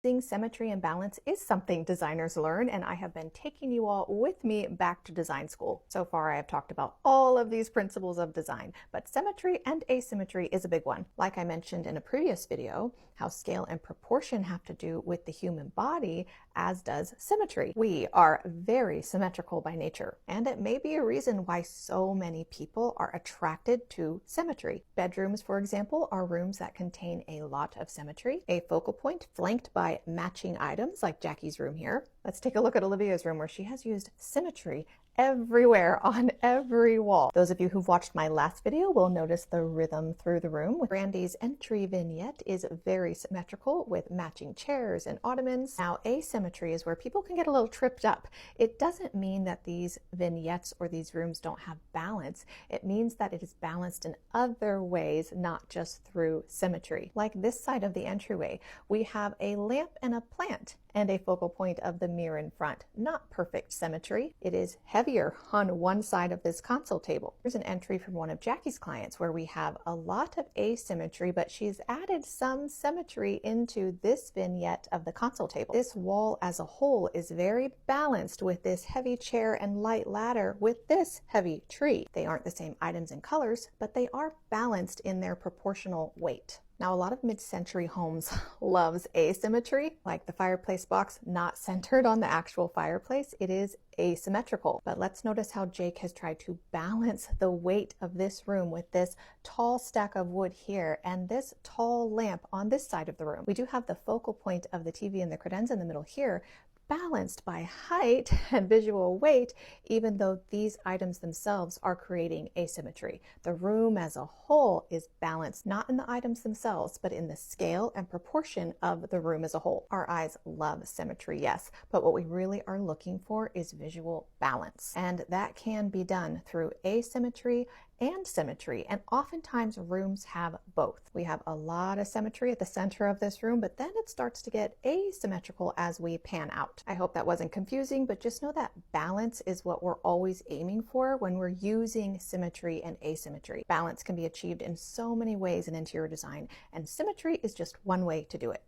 Seeing symmetry and balance is something designers learn, and I have been taking you all with me back to design school. So far, I have talked about all of these principles of design, but symmetry and asymmetry is a big one. Like I mentioned in a previous video, how scale and proportion have to do with the human body, as does symmetry. We are very symmetrical by nature, and it may be a reason why so many people are attracted to symmetry. Bedrooms, for example, are rooms that contain a lot of symmetry, a focal point flanked by matching items like Jackie's room here. Let's take a look at Olivia's room where she has used symmetry everywhere on every wall. Those of you who've watched my last video will notice the rhythm through the room. Brandy's entry vignette is very symmetrical with matching chairs and ottomans. Now, asymmetry is where people can get a little tripped up. It doesn't mean that these vignettes or these rooms don't have balance. It means that it is balanced in other ways, not just through symmetry. Like this side of the entryway, we have a lamp and a plant and a focal point of the mirror in front. Not perfect symmetry. It is heavier on one side of this console table. Here's an entry from one of Jackie's clients where we have a lot of asymmetry, but she's added some symmetry into this vignette of the console table. This wall as a whole is very balanced with this heavy chair and light ladder with this heavy tree. They aren't the same items and colors, but they are balanced in their proportional weight. Now, a lot of mid-century homes loves asymmetry, like the fireplace box not centered on the actual fireplace. It is asymmetrical. But let's notice how Jake has tried to balance the weight of this room with this tall stack of wood here and this tall lamp on this side of the room. We do have the focal point of the TV and the credenza in the middle here, balanced by height and visual weight, even though these items themselves are creating asymmetry. The room as a whole is balanced, not in the items themselves, but in the scale and proportion of the room as a whole. Our eyes love symmetry, yes, but what we really are looking for is visual balance. And that can be done through asymmetry and symmetry, and oftentimes rooms have both. We have a lot of symmetry at the center of this room, but then it starts to get asymmetrical as we pan out. I hope that wasn't confusing, but just know that balance is what we're always aiming for when we're using symmetry and asymmetry. Balance can be achieved in so many ways in interior design, and symmetry is just one way to do it.